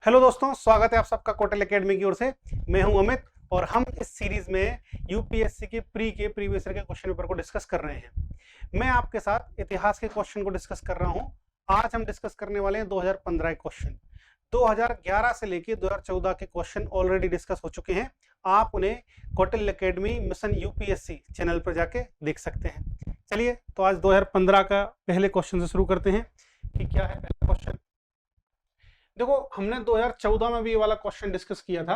Hello दोस्तों, स्वागत है आप सबका कोटल एकेडमी की ओर से। मैं हूं अमित और हम इस सीरीज में यूपीएससी के प्रीवियस ईयर के क्वेश्चन पेपर को डिस्कस कर रहे हैं। मैं आपके साथ इतिहास के क्वेश्चन को डिस्कस कर रहा हूं। आज हम डिस्कस करने वाले हैं 2015 के क्वेश्चन। 2011 से लेकर 2014 के क्वेश्चन ऑलरेडी डिस्कस हो चुके हैं। आप उन्हें Kotal academy mission UPSC channel पर जाके देख सकते हैं। चलिए तो आज 2015 का पहले क्वेश्चन से शुरू करते हैं कि क्या है पहला क्वेश्चन। देखो, हमने 2014 में भी ये वाला क्वेश्चन डिस्कस किया था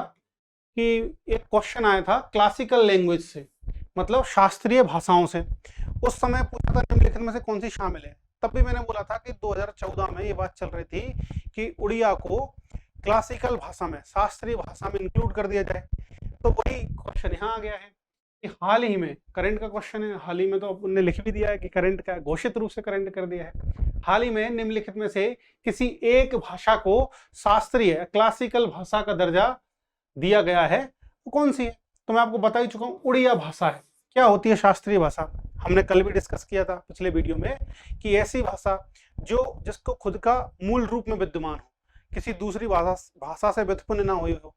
कि एक क्वेश्चन आया था क्लासिकल लैंग्वेज से, मतलब शास्त्रीय भाषाओं से। उस समय पूछा था निम्नलिखित में से कौन सी शामिल है। तब भी मैंने बोला था कि 2014 में ये बात चल रही थी कि उड़िया को क्लासिकल भाषा में, शास्त्रीय भाषा में इंक्लूड कर दिया जाए। तो वही क्वेश्चन यहाँ आ गया है कि हाल ही में, करंट का क्वेश्चन है, हाल ही में तो उन्होंने लिख भी दिया है कि करंट का घोषित रूप से करंट कर दिया है। हाल ही में निम्नलिखित में से किसी एक भाषा को शास्त्रीय क्लासिकल भाषा का दर्जा दिया गया है, वो कौन सी है? तो मैं आपको बता ही चुका हूं, उड़िया भाषा है। क्या होती है शास्त्रीय भाषा? हमने कल भी डिस्कस किया था पिछले वीडियो में कि ऐसी भाषा जिसको खुद का मूल रूप में विद्यमान हो, किसी दूसरी भाषा से व्युत्पन्न ना हुई हो।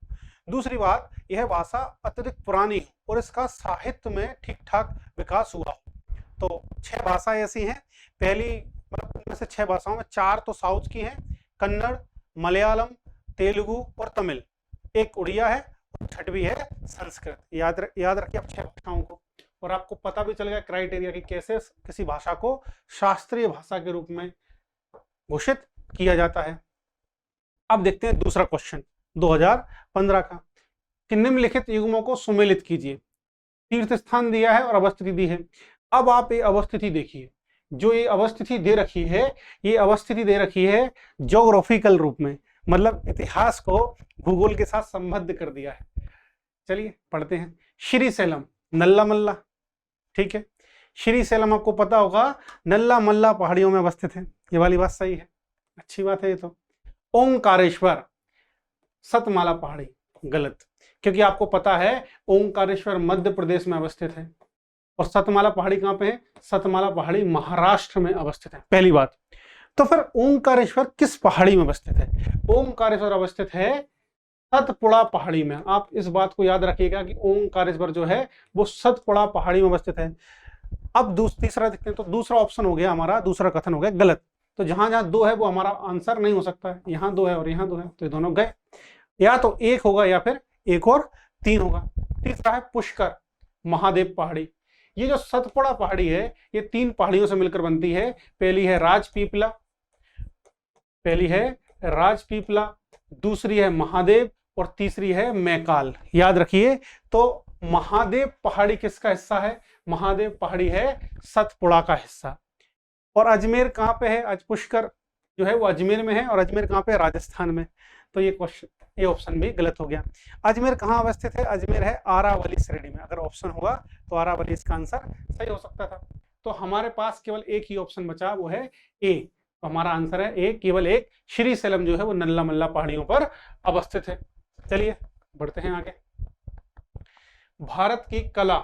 दूसरी बात, यह भाषा अत्यधिक पुरानी हो और इसका साहित्य में ठीक ठाक विकास हुआ हो। तो 6 भाषाएं ऐसी हैं। पहली, मतलब इनमें से 6 भाषाओं में 4 तो साउथ की हैं, कन्नड़, मलयालम, तेलुगु और तमिल। एक उड़िया है और 6वीं है संस्कृत। याद रखिए आप 6 भाषाओं को। और आपको पता भी चल गया क्राइटेरिया कि कैसे किसी भाषा को शास्त्रीय भाषा के रूप में घोषित किया जाता है। अब देखते हैं दूसरा क्वेश्चन 2015 का कि निम्नलिखित युग्मों को सुमेलित कीजिए। तीर्थ स्थान दिया है और अवस्थिति दी है। अब आप ये अवस्थिति देखिए, जो ये अवस्थिति दे रखी है, ये अवस्थिति दे रखी है ज्योग्राफिकल रूप में, मतलब इतिहास को भूगोल के साथ संबद्ध कर दिया है। चलिए पढ़ते हैं। श्री सैलम, नल्ला मल्ला, ठीक है। श्री सैलम आपको पता होगा नल्ला मल्ला पहाड़ियों में अवस्थित है। ये वाली बात सही है, अच्छी बात है ये तो। ओंकारेश्वर, सतमाला पहाड़ी, गलत, क्योंकि आपको पता है ओंकारेश्वर मध्य प्रदेश में अवस्थित है और सतमाला पहाड़ी कहां पे है? सतमाला पहाड़ी महाराष्ट्र में अवस्थित है, पहली बात। तो फिर ओंकारेश्वर किस पहाड़ी में अवस्थित है? ओंकारेश्वर अवस्थित है सतपुड़ा पहाड़ी में। आप इस बात को याद रखिएगा कि ओंकारेश्वर जो है वो सतपुड़ा पहाड़ी में अवस्थित है। अब तीसरा देखते हैं। तो दूसरा ऑप्शन हो गया हमारा, दूसरा कथन हो गया गलत। तो जहां जहां 2 है वो हमारा आंसर नहीं हो सकता है। यहाँ 2 है और यहाँ 2 है, तो ये दोनों गए। या तो 1 होगा या फिर 1 और 3 होगा। तीसरा है पुष्कर महादेव पहाड़ी। ये जो सतपुड़ा पहाड़ी है ये 3 पहाड़ियों से मिलकर बनती है। पहली है राजपीपला, दूसरी है महादेव और तीसरी है मैकाल। याद रखिए। तो महादेव पहाड़ी किसका हिस्सा है? महादेव पहाड़ी है सतपुड़ा का हिस्सा। और अजमेर कहां पे है? पुष्कर जो है वो अजमेर में है, और अजमेर कहां पे? राजस्थान में। तो ये ऑप्शन भी गलत हो गया। अजमेर कहां अवस्थित है? अजमेर है अरावली श्रेणी में। अगर ऑप्शन होगा तो अरावली इसका आंसर सही हो सकता था। तो हमारे पास केवल एक ही ऑप्शन बचा, वो है ए। तो हमारा आंसर है ए, केवल एक। श्री सैलम जो है वो नल्ला मल्ला पहाड़ियों पर अवस्थित है। चलिए बढ़ते हैं आगे। भारत की कला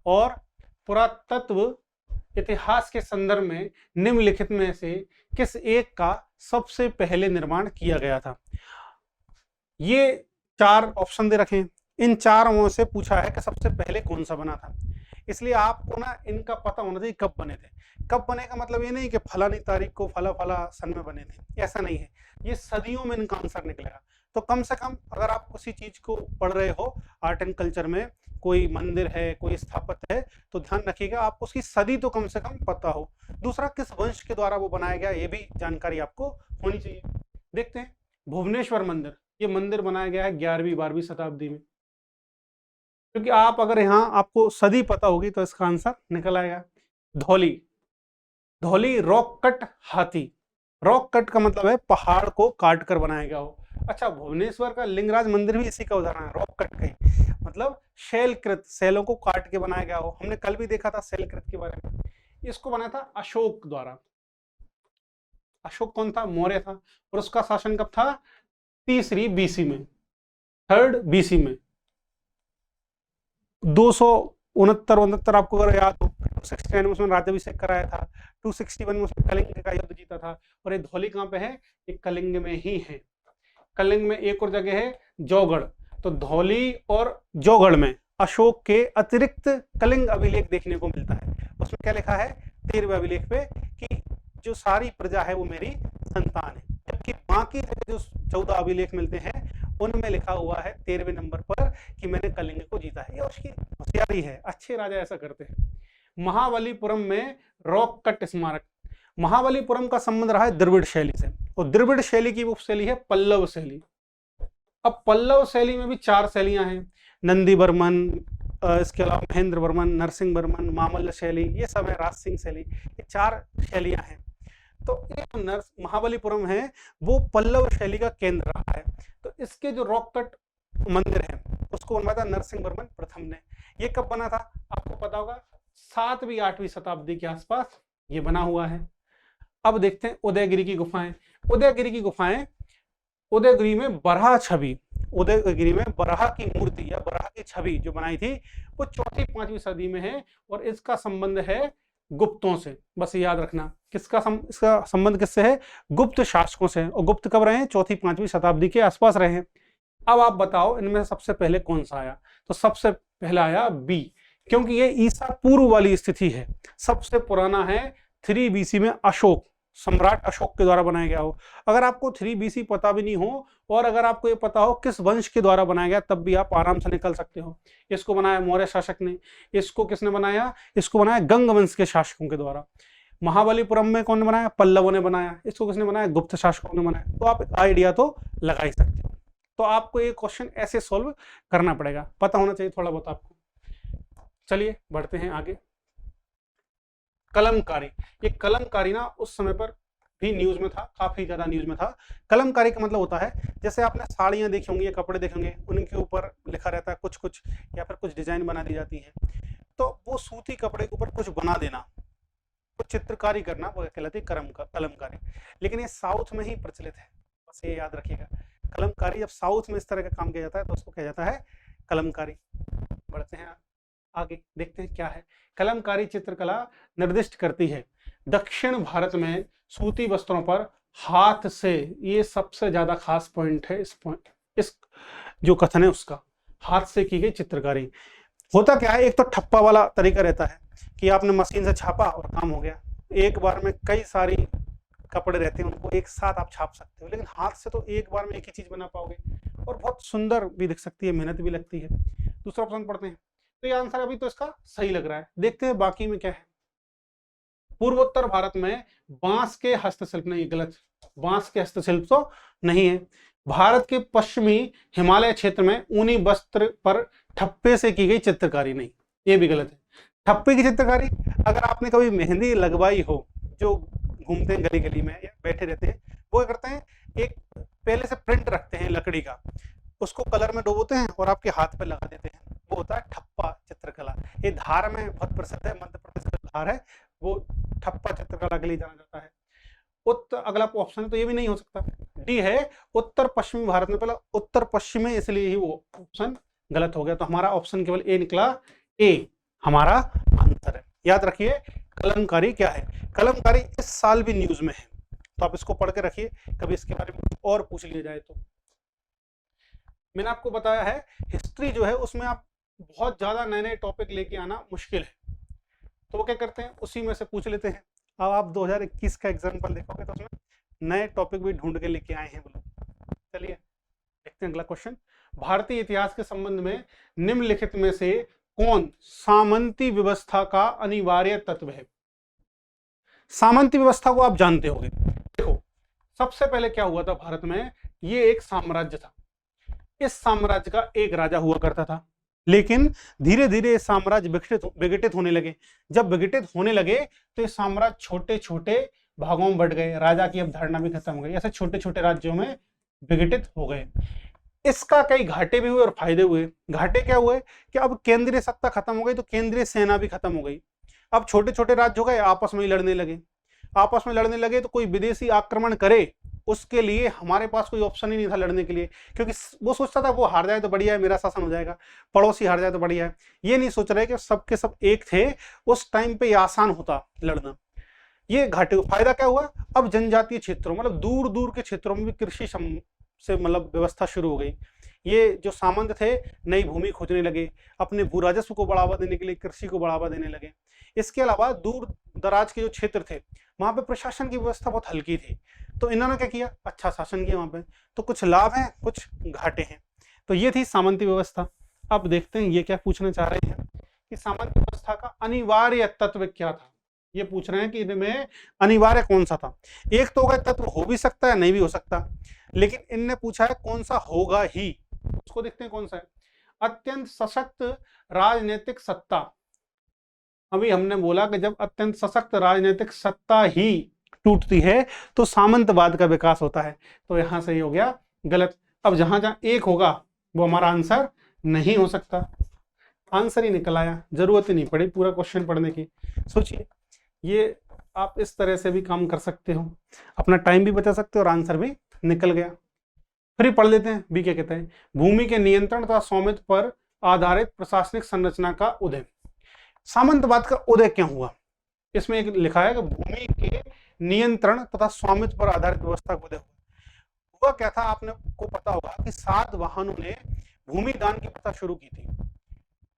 और पुरातत्व इतिहास के संदर्भ में निम्नलिखित में से किस एक का सबसे पहले निर्माण किया गया था? ये 4 ऑप्शन दे रखे हैं। इन 4 में से पूछा है कि सबसे पहले कौन सा बना था। इसलिए आपको ना इनका पता होना चाहिए कब बने थे। कब बने का मतलब ये नहीं कि फलानी तारीख को फला सन में बने थे, ऐसा नहीं है। ये सदियों में इनका आंसर निकलेगा। तो कम से कम अगर आप किसी चीज को पढ़ रहे हो, आर्ट एंड कल्चर में कोई मंदिर है, कोई स्थापत्य है, तो ध्यान रखिएगा आपको उसकी सदी तो कम से कम पता हो। दूसरा, किस वंश के द्वारा वो बनाया गया, ये भी जानकारी आपको होनी चाहिए। देखते हैं भुवनेश्वर मंदिर। ये मंदिर बनाया गया है 11वीं-12वीं शताब्दी में। क्योंकि आप अगर यहाँ आपको सदी पता होगी तो इसका आंसर निकल आएगा। धौली रॉक कट हाथी। रॉक कट का मतलब है पहाड़ को काट कर बनाया गया हो। अच्छा, भुवनेश्वर का लिंगराज मंदिर भी इसी का उदाहरण है, रॉक कट का ही, मतलब शैलकृत, शैलों को काट के बनाया गया हो। हमने कल भी देखा था शैलकृत के बारे में। इसको बनाया था अशोक द्वारा। अशोक कौन था? मौर्य था। और उसका शासन कब था? 3री BC में, 3rd BC में। 269 आपको अगर याद हो, 269 में उसने राज्याभिषेक कराया था। 261 में उसने कलिंग का युद्ध जीता था। और ये धौली कहां पे है? ये कलिंग में ही है। कलिंग में एक और जगह है जौगढ़, तो धौली और जौगढ़ में अशोक के अतिरिक्त कलिंग अभिलेख देखने को मिलता है। उसमें क्या लिखा है 13वें अभिलेख पे कि जो सारी प्रजा है वो मेरी संतान है, जबकि बाकी जो 14 अभिलेख मिलते हैं उनमें लिखा हुआ है 13वें नंबर पर कि मैंने कलिंग को जीता है। ये उसकी होशियारी है, अच्छे राजा ऐसा करते हैं। महाबलीपुरम में रॉक कट स्मारक, महाबलीपुरम का संबंध रहा है द्रविड़ शैली से, और द्रविड़ शैली की उपशैली है पल्लव शैली। अब पल्लव शैली में भी 4 शैलियां हैं, नंदी वर्मन, इसके अलावा महेंद्र वर्मन, नरसिंह वर्मन, मामल्ल शैली, ये सब है, राज सिंह शैली, ये 4 शैलियां हैं। तो ये महाबलीपुरम है वो पल्लव शैली का केंद्र रहा है। तो इसके जो रॉक कट मंदिर है उसको बनवाया था नरसिंह वर्मन प्रथम ने। ये कब बना था आपको पता होगा, 7वीं 8वीं शताब्दी के आसपास ये बना हुआ है। अब देखते हैं उदयगिरी की गुफाएं। उदयगिरी की गुफाएं, उदयगिरी में बराह छवि, उदयगिरी में बराह की मूर्ति या बराह की छवि जो बनाई थी वो 4वीं-5वीं सदी में है, और इसका संबंध है गुप्तों से। बस याद रखना इसका संबंध किससे है, गुप्त शासकों से। और गुप्त कब रहे हैं, 4वीं-5वीं शताब्दी के आसपास रहे हैं। अब आप बताओ इनमें से सबसे पहले कौन सा आया, तो सबसे पहला आया बी, क्योंकि ये ईसा पूर्व वाली स्थिति है। सबसे पुराना है 3 BC में अशोक, सम्राट अशोक के द्वारा बनाया गया हो। अगर आपको 3 BC पता भी नहीं हो और अगर आपको ये पता हो किस वंश के द्वारा बनाया गया, तब भी आप आराम से निकल सकते हो। इसको बनाया मौर्य शासक ने, इसको किसने बनाया, इसको बनाया गंग वंश के शासकों के द्वारा। महाबलीपुरम में कौन ने बनाया, पल्लवों ने बनाया। इसको किसने बनाया, गुप्त शासकों ने बनाया। तो आप एक आइडिया तो लगा ही सकते हो। तो आपको ये क्वेश्चन ऐसे सॉल्व करना पड़ेगा, पता होना चाहिए थोड़ा बहुत आपको। चलिए बढ़ते हैं आगे। कलमकारी, ये कलमकारी ना उस समय पर भी न्यूज में था, काफी ज्यादा न्यूज में था। कलमकारी का मतलब होता है जैसे आपने साड़ियां देखी होंगी या कपड़े देखे होंगे, उनके ऊपर लिखा रहता है कुछ कुछ, या फिर कुछ डिजाइन बना दी जाती है। तो वो सूती कपड़े के ऊपर कुछ बना देना, कुछ चित्रकारी करना, वो कहलाती है कलमकारी। लेकिन ये साउथ में ही प्रचलित है, बस ये याद रखिएगा। कलमकारी जब साउथ में इस तरह का काम किया जाता है तो उसको कहा जाता है कलमकारी। बढ़ते हैं आगे, देखते हैं क्या है। कलमकारी चित्रकला निर्दिष्ट करती है दक्षिण भारत में सूती वस्त्रों पर हाथ से, ये सबसे ज्यादा खास पॉइंट है इस जो कथन है उसका, हाथ से की गई चित्रकारी। होता क्या है, एक तो ठप्पा वाला तरीका रहता है कि आपने मशीन से छापा और काम हो गया। एक बार में कई सारी कपड़े रहते हैं, उनको एक साथ आप छाप सकते हो, लेकिन हाथ से तो एक बार में एक ही चीज बना पाओगे और बहुत सुंदर भी दिख सकती है, मेहनत भी लगती है। दूसरा ऑप्शन पढ़ते हैं। तो ये आंसर अभी तो इसका सही लग रहा है, देखते हैं बाकी में क्या है। पूर्वोत्तर भारत में बांस के हस्तशिल्प, नहीं गलत, बांस के हस्तशिल्प तो नहीं है। भारत के पश्चिमी हिमालय क्षेत्र में ऊनी वस्त्र पर ठप्पे से की गई चित्रकारी, नहीं, ये भी गलत है। ठप्पे की चित्रकारी, अगर आपने कभी मेहंदी लगवाई हो, जो घूमते हैं गली गली में या बैठे रहते हैं, वो क्या करते हैं, एक पहले से प्रिंट रखते हैं लकड़ी का, उसको कलर में डुबोते हैं और आपके हाथ पे लगा देते हैं, वो होता है ठप्पा चित्रकला। ये धार में बहुत प्रसिद्ध है, मध्य प्रदेश का धार है, वो ठप्पा चित्रकला के लिए जाना जाता है। अगला ऑप्शन है तो ये भी नहीं हो सकता, डी है उत्तर पश्चिमी भारत में। पहला उत्तर पश्चिमी, इसलिए ही वो ऑप्शन गलत हो गया। तो हमारा ऑप्शन केवल ए निकला, ए हमारा आंसर है। याद रखिए कलमकारी क्या है। कलमकारी इस साल भी न्यूज में है, तो आप इसको पढ़ के रखिए, कभी इसके बारे में और पूछ लिया जाए तो। मैंने आपको बताया है हिस्ट्री जो है उसमें आप बहुत ज्यादा नए नए टॉपिक लेके आना मुश्किल है, तो वो क्या करते हैं, उसी में से पूछ लेते हैं। अब आप 2021 का एग्जाम्पल देखोगे तो उसमें नए टॉपिक भी ढूंढ के लेके आए हैं वो लोग। चलिए देखते हैं अगला क्वेश्चन। भारतीय इतिहास के संबंध में निम्नलिखित में से कौन सामंती व्यवस्था का अनिवार्य तत्व है। सामंती व्यवस्था को आप जानते होंगे। देखो सबसे पहले क्या हुआ था भारत में, ये एक साम्राज्य था, इस साम्राज्य का एक राजा हुआ करता था, लेकिन धीरे धीरे साम्राज्य विघटित होने लगे। जब विघटित होने लगे तो ये साम्राज्य छोटे छोटे भागों में बढ़ गए, राजा की अवधारणा भी खत्म हो गई, ऐसे छोटे छोटे राज्यों में विघटित हो गए। इसका कई घाटे भी हुए और फायदे हुए। घाटे क्या हुए कि अब केंद्रीय सत्ता खत्म हो गई तो केंद्रीय सेना भी खत्म हो गई। अब छोटे छोटे राज्य हो गए, आपस में ही लड़ने लगे, आपस में लड़ने लगे तो कोई विदेशी आक्रमण करे उसके लिए हमारे पास कोई ऑप्शन ही नहीं था लड़ने के लिए, क्योंकि वो सोचता था वो हार जाए तो बढ़िया है, मेरा शासन हो जाएगा, पड़ोसी हार जाए तो बढ़िया है। ये नहीं सोच रहे कि सबके सब एक थे, उस टाइम पे ये आसान होता लड़ना। ये घाटे। फायदा क्या हुआ, अब जनजातीय क्षेत्रों मतलब दूर दूर के क्षेत्रों में भी कृषि से मतलब व्यवस्था शुरू हो गई। ये जो सामंत थे नई भूमि खोजने लगे, अपने भू राजस्व को बढ़ावा देने के लिए कृषि को बढ़ावा देने लगे। इसके अलावा दूर दराज के जो क्षेत्र थे वहां पे प्रशासन की व्यवस्था बहुत हल्की थी, तो इन्होंने क्या किया, अच्छा शासन किया वहां पे। तो कुछ लाभ हैं कुछ घाटे हैं। तो ये थी सामंती व्यवस्था। अब देखते हैं ये क्या पूछना चाह रहे हैं कि सामंती व्यवस्था का अनिवार्य तत्व क्या था। ये पूछ रहे हैं कि इनमें अनिवार्य कौन सा था। एक तो होगा तत्व हो भी सकता है नहीं भी हो सकता, लेकिन इनने पूछा है कौन सा होगा ही। उसको देखते हैं कौन सा है। अत्यंत सशक्त राजनीतिक सत्ता। अभी हमने बोला कि जब अत्यंत सशक्त राजनीतिक सत्ता ही टूटती है तो सामंतवाद का विकास होता है। तो यहां से ये हो गया गलत। अब जहां जहां एक होगा वो हमारा आंसर नहीं हो सकता। आंसर ही निकल आया, जरूरत ही नहीं पड़ी पूरा क्वेश्चन पढ़ने की। सोचिए, ये आप इस तरह से भी काम कर सकते हो, अपना टाइम भी बचा सकते हो और आंसर भी निकल गया। फिर पढ़ लेते हैं बी क्या कहते हैं। भूमि के नियंत्रण तथा स्वामित्व पर आधारित प्रशासनिक संरचना का उदय। सामंतवाद का उदय क्यों हुआ? इसमें एक लिखा है कि भूमि के नियंत्रण तथा स्वामित्व पर आधारित व्यवस्था का उदय हुआ। क्या था आपने को पता होगा कि सातवाहनों ने भूमि दान की प्रथा शुरू की थी।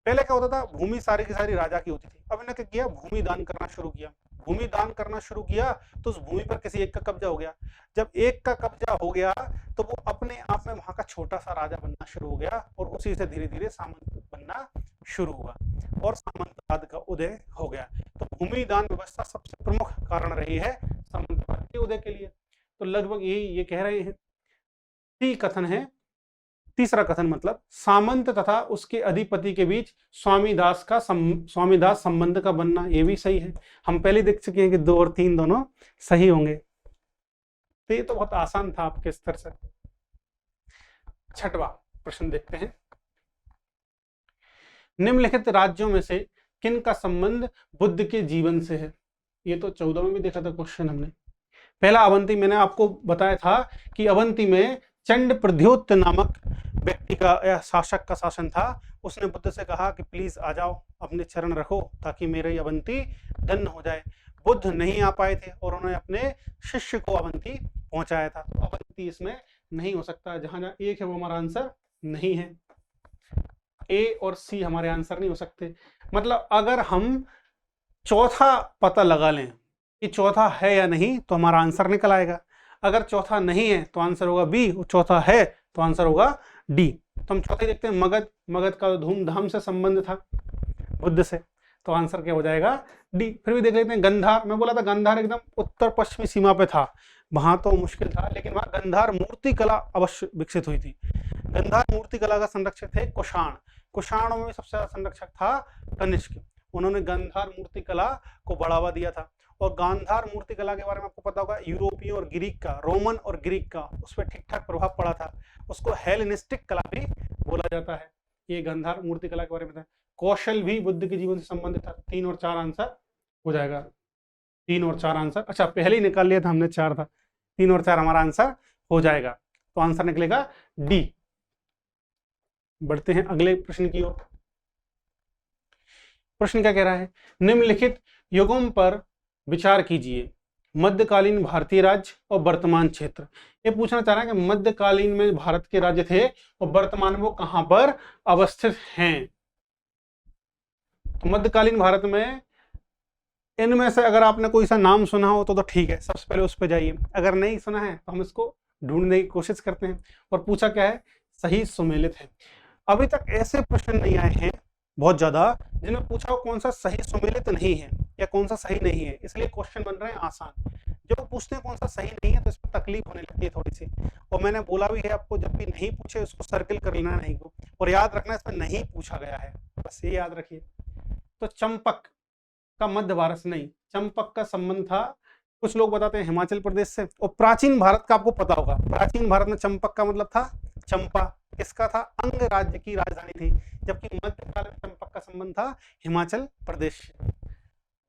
पहले क्या होता था, भूमि सारी की सारी राजा की होती थी। अब इन्होंने क्या किया, भूमि दान करना शुरू किया। भूमि दान करना शुरू किया तो उस भूमि पर किसी एक का कब्जा हो गया। जब एक का कब्जा हो गया तो वो अपने आप में वहां का छोटा सा राजा बनना शुरू हो गया और उसी से धीरे धीरे सामंत बनना शुरू हुआ और सामंतवाद का उदय हो गया। तो भूमि दान व्यवस्था सबसे प्रमुख कारण रही है सामंतवाद के उदय के लिए। तो लगभग यही ये कह रहे हैं। कथन है, तीसरा कथन मतलब सामंत तथा उसके अधिपति के बीच स्वामीदास संबंध का बनना। ये भी सही है, हम पहले देख चुके हैं कि 2 और 3 दोनों सही होंगे। तो ये तो बहुत आसान था आपके स्तर से। छठवां प्रश्न देखते हैं। निम्नलिखित राज्यों में से किन का संबंध बुद्ध के जीवन से है? ये तो 14 में भी देखा था क्वेश्चन हमने। पहला अवंती, मैंने आपको बताया था कि अवंती में चंड प्रद्योत नामक व्यक्ति का या शासक का शासन था। उसने बुद्ध से कहा कि प्लीज आ जाओ, अपने चरण रखो ताकि मेरी अवंती धन्य हो जाए। बुद्ध नहीं आ पाए थे और उन्होंने अपने शिष्य को अवंती पहुंचाया था। तो अवंती इसमें नहीं हो सकता। जहां जहां एक है वो हमारा आंसर नहीं है। ए और सी हमारे आंसर नहीं हो सकते। मतलब अगर हम चौथा पता लगा लें कि चौथा है या नहीं तो हमारा आंसर निकल आएगा। अगर चौथा नहीं है तो आंसर होगा बी, और चौथा है तो आंसर होगा डी। तो हम चौथे देखते हैं, मगध। मगध का धूमधाम से संबंध था बुद्ध से, तो आंसर क्या हो जाएगा, डी। फिर भी देख लेते हैं गंधार। मैं बोला था गंधार एकदम उत्तर पश्चिमी सीमा पे था, वहां तो मुश्किल था, लेकिन वहां गंधार मूर्ति कला अवश्य विकसित हुई थी। गंधार मूर्ति कला का संरक्षक थे कुषाण। कुषाणों में सबसे ज्यादा संरक्षक था कनिष्क। उन्होंने गंधार मूर्ति कला को बढ़ावा दिया था। और गांधार मूर्ति कला के बारे में आपको पता होगा, यूरोपीय और ग्रीक का, रोमन और ग्रीक का उस पर ठीक ठाक प्रभाव पड़ा था। उसको हेलेनिस्टिक कला भी बोला जाता है। ये गांधार मूर्ति कला के बारे में था। कौशल भी बुद्ध के जीवन से संबंधित था। 3 और 4 आंसर हो जाएगा। 3 और 4 आंसर, अच्छा पहले ही निकाल लिया था हमने, 4 था। 3 और 4 हमारा आंसर हो जाएगा, तो आंसर निकलेगा डी। बढ़ते हैं अगले प्रश्न की ओर। प्रश्न क्या कह रहा है, निम्नलिखित युगों पर विचार कीजिए। मध्यकालीन भारतीय राज्य और वर्तमान क्षेत्र। ये पूछना चाह रहा है कि मध्यकालीन में भारत के राज्य थे और वर्तमान में वो कहां पर अवस्थित हैं। तो मध्यकालीन भारत में इनमें से अगर आपने कोई सा नाम सुना हो तो ठीक है, सबसे पहले उस पर जाइए। अगर नहीं सुना है तो हम इसको ढूंढने की कोशिश करते हैं। और पूछा क्या है, सही सुमेलित है। अभी तक ऐसे प्रश्न नहीं आए हैं बहुत ज्यादा जिन्हें पूछा हो कौन सा सही सुमेलित नहीं है या कौन सा सही नहीं है, इसलिए क्वेश्चन बन रहे हैं आसान। जब पूछते हैं कौन सा सही नहीं है तो इसमें तकलीफ होने लगती है थोड़ी सी। और मैंने बोला भी है आपको, जब भी नहीं पूछे उसको सर्किल कर लेना नहीं को, और याद रखना इसमें नहीं पूछा गया है, बस ये याद रखिए। तो चंपक का मध्य भारत से नहीं, चंपक का संबंध था, कुछ लोग बताते हैं हिमाचल प्रदेश से। और प्राचीन भारत का आपको पता होगा, प्राचीन भारत में चंपक का मतलब था चंपा। किसका था, अंग राज्य की राजधानी थी, जबकि मध्यकाल में चंपक का संबंध था हिमाचल प्रदेश।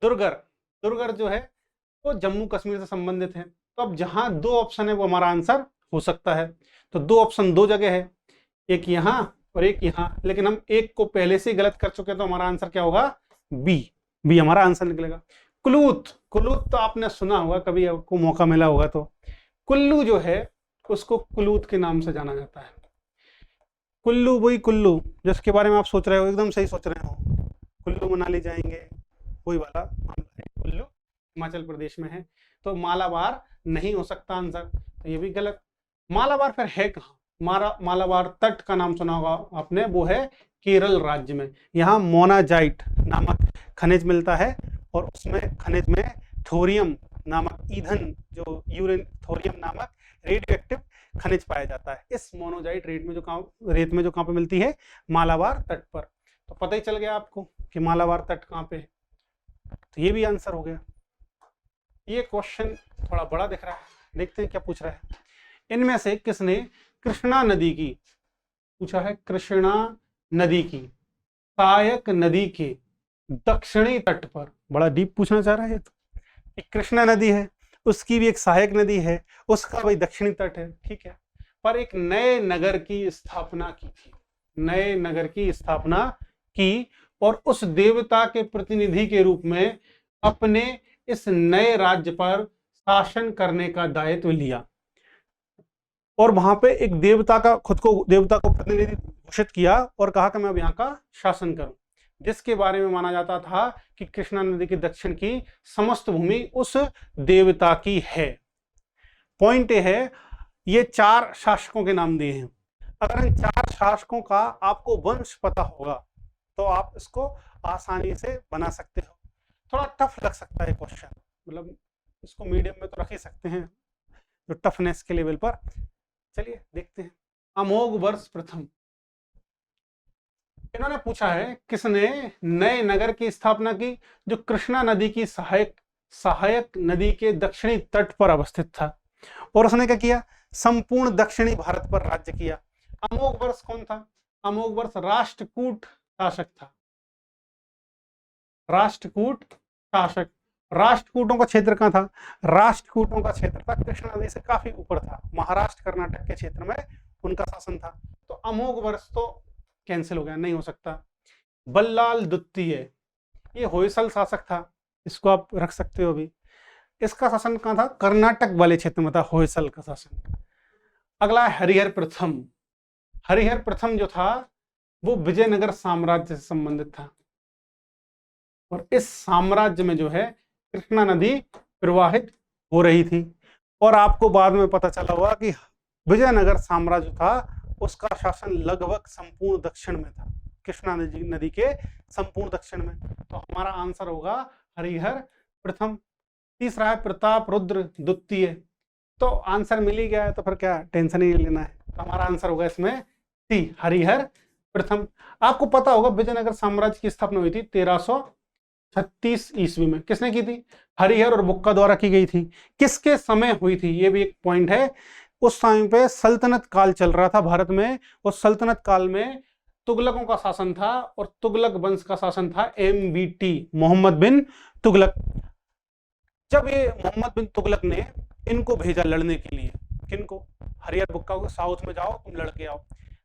दुर्गर, दुर्गर जो है वो जम्मू कश्मीर से संबंधित है। तो अब जहां 2 ऑप्शन है वो हमारा आंसर हो सकता है। तो 2 ऑप्शन 2 जगह है, एक यहाँ और एक यहाँ, लेकिन हम एक को पहले से गलत कर चुके हैं, तो हमारा आंसर क्या होगा, बी। बी हमारा आंसर निकलेगा। कुलूत, कुलूत तो आपने सुना होगा, कभी आपको मौका मिला होगा तो। कुल्लू जो है उसको कुलूत के नाम से जाना जाता है। कुल्लू, वही कुल्लू जिसके बारे में आप सोच रहे हो, एकदम सही सोच रहे हो, कुल्लू मनाली जाएंगे, वही वाला मामला है। कुल्लू हिमाचल प्रदेश में है। तो मालाबार नहीं हो सकता आंसर, तो ये भी गलत। मालाबार फिर है कहाँ? मालाबार तट का नाम सुना होगा आपने, वो है केरल राज्य में। यहाँ मोनाजाइट नामक खनिज मिलता है और उसमें खनिज में थोरियम नामक ईंधन, जो यूरेन थोरियम नामक रेडियो एक्टिव खनिज पाया जाता है। इस मोनोजाइट रेत में जो कहाँ पे मिलती है? मालाबार तट पर। तो पता ही चल गया आपको कि मालाबार तट कहाँ पे है, तो ये भी आंसर हो गया। ये क्वेश्चन थोड़ा बड़ा दिख रहा है, देखते हैं क्या पूछ रहा है। इनमें से किसने कृष्णा नदी की, पूछा है कृष्णा नदी की सहायक नदी के दक्षिणी तट पर, बड़ा डीप पूछना चाह रहा है। तो कृष्णा नदी है, उसकी भी एक सहायक नदी है, उसका भी दक्षिणी तट है, ठीक है, पर एक नए नगर की स्थापना की थी, नए नगर की स्थापना की, और उस देवता के प्रतिनिधि के रूप में अपने इस नए राज्य पर शासन करने का दायित्व लिया। और वहां पे एक देवता का, खुद को देवता को प्रतिनिधि घोषित किया और कहा कि मैं अब यहाँ का शासन करूं, जिसके बारे में माना जाता था कि कृष्णा नदी के दक्षिण की समस्त भूमि उस देवता की है। पॉइंट ये है, ये 4 शासकों के नाम दिए हैं। अगर इन 4 शासकों का आपको वंश पता होगा तो आप इसको आसानी से बना सकते हो। थोड़ा टफ लग सकता है क्वेश्चन, मतलब इसको मीडियम में तो रख ही सकते हैं जो टफनेस के लेवल पर। चलिए देखते हैं। अमोघ वर्ष प्रथम, इन्होंने पूछा है किसने नए नगर की स्थापना की जो कृष्णा नदी की सहायक नदी के दक्षिणी तट पर अवस्थित था, और उसने क्या किया? संपूर्ण दक्षिणी भारत पर राज्य किया। अमोघ वर्ष कौन था? अमोघ वर्ष राष्ट्रकूट शासक था, राष्ट्रकूट शासक। राष्ट्रकूटों का क्षेत्र कहां था? राष्ट्रकूटों का क्षेत्र था कृष्णा नदी से काफी ऊपर था, महाराष्ट्र कर्नाटक के क्षेत्र में उनका शासन था। तो अमोघ वर्ष तो कैंसिल हो गया, नहीं हो सकता। बल्लाल द्वितीय, ये होयसल शासक था, इसको आप रख सकते हो अभी। इसका शासन कहां था? कर्नाटक वाले क्षेत्र में था होयसल का शासन। अगला है हरिहर प्रथम। हरिहर प्रथम जो था वो विजयनगर साम्राज्य से संबंधित था, और इस साम्राज्य में जो है कृष्णा नदी प्रवाहित हो रही थी। और आपको बाद में पता चला हुआ कि विजयनगर साम्राज्य था उसका शासन लगभग संपूर्ण दक्षिण में था, कृष्णा नदी के संपूर्ण दक्षिण में। तो हमारा आंसर होगा हरिहर प्रथम। तीसरा है प्रताप रुद्र द्वितीय। तो आंसर मिल ही गया है, तो फिर क्या टेंशन ही लेना है। तो हमारा आंसर होगा इसमें सी, हरिहर प्रथम। आपको पता होगा विजयनगर साम्राज्य की स्थापना हुई थी 1336 ईस्वी में। किसने की थी? हरिहर और बुक्का द्वारा की गई थी। किसके समय हुई थी? ये भी एक पॉइंट है। उस टाइम पे सल्तनत काल चल रहा था भारत में, और सल्तनत काल में तुगलकों का शासन था, और तुगलक वंश का शासन था MBT, मोहम्मद बिन तुगलक। जब ये मोहम्मद बिन तुगलक ने इनको भेजा लड़ने के लिए, किनको? हरिहर बुक्का को, साउथ में जाओ तुम लड़के आओ,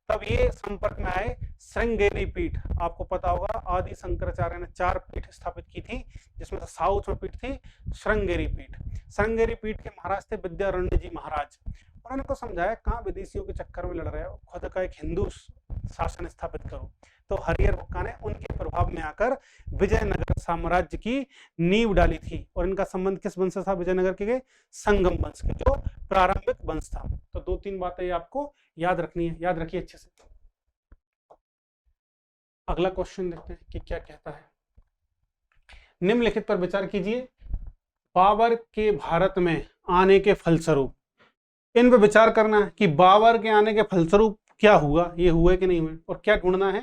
तब ये संपर्क में आए श्रृंगेरी पीठ। आपको पता होगा आदि शंकराचार्य ने 4 पीठ स्थापित की थी, जिसमें से साउथ में पीठ थी श्रृंगेरी पीठ। श्रृंगेरी पीठ के महाराज थे विद्यारण्य जी महाराज। उन्होंने को समझाया कहाँ विदेशियों के चक्कर में लड़ रहे हो, खुद का एक हिंदू शासन स्थापित करो। तो हरिहर बुक्का ने उनके प्रभाव में आकर विजयनगर साम्राज्य की नींव डाली थी, और इनका संबंध किस वंश से था? विजयनगर के संगम वंश के, जो प्रारंभिक वंश था। तो 2-3 बातें आपको याद रखनी है, याद रखिए अच्छे से। अगला क्वेश्चन देखते हैं कि क्या कहता है। निम्नलिखित पर विचार कीजिए। बाबर के भारत में आने के फलस्वरूप, इन पर विचार करना है कि बाबर के आने के फलस्वरूप क्या हुआ, ये हुए कि नहीं हुए, और क्या ढूंढना है?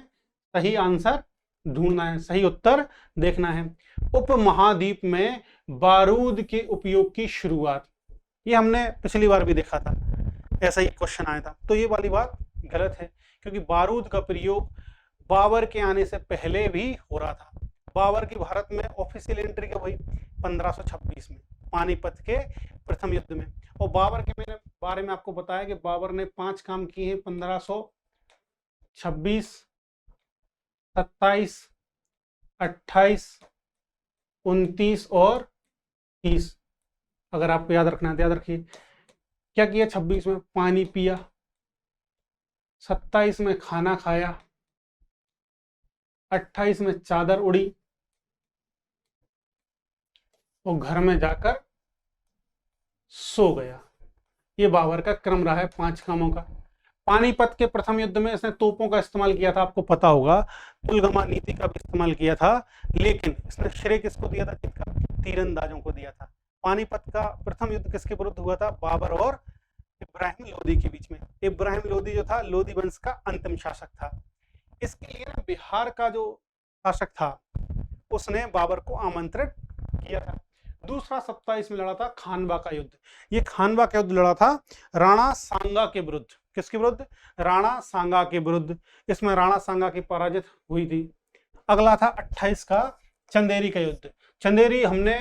सही आंसर ढूंढना है, सही उत्तर देखना है। उपमहाद्वीप में बारूद के उपयोग की शुरुआत, ये हमने पिछली बार भी देखा था, ऐसा ही क्वेश्चन आया था। तो ये वाली बात गलत है, क्योंकि बारूद का प्रयोग बाबर के आने से पहले भी हो रहा था। बाबर की भारत में ऑफिशियल एंट्री कब हुई? 1526 में, पानीपत के प्रथम युद्ध में। और बाबर के मैंने बारे में आपको बताया कि बाबर ने 5 काम किए हैं 1526, 27, 28, 29 और 30। अगर आपको याद रखना है तो याद रखिए। क्या किया? 26 में पानी पिया, 27 में खाना खाया, 28 में चादर उड़ी और घर में जाकर सो गया। ये बाबर का क्रम रहा है 5 कामों का। पानीपत के प्रथम युद्ध में इसने तोपों का इस्तेमाल किया था, आपको पता होगा। पुलगमा नीति का भी इस्तेमाल किया था, लेकिन इसने श्रेय किसको दिया था? किसका? तीरंदाजों को दिया था। पानीपत का प्रथम युद्ध किसके विरुद्ध हुआ था? बाबर और इब्राहिम लोदी के बीच में। इब्राहिम लोदी जो था, लोदी वंश का अंतिम शासक था। इसके लिए ना बिहार का जो शासक था उसने बाबर को आमंत्रित किया था। दूसरा 27 में लड़ा था खानवा का युद्ध। ये खानवा का युद्ध लड़ा था राणा सांगा के विरुद्ध। किसके विरुद्ध? राणा सांगा के विरुद्ध। इसमें राणा सांगा की पराजित हुई थी। अगला था 28 का चंदेरी का युद्ध। चंदेरी हमने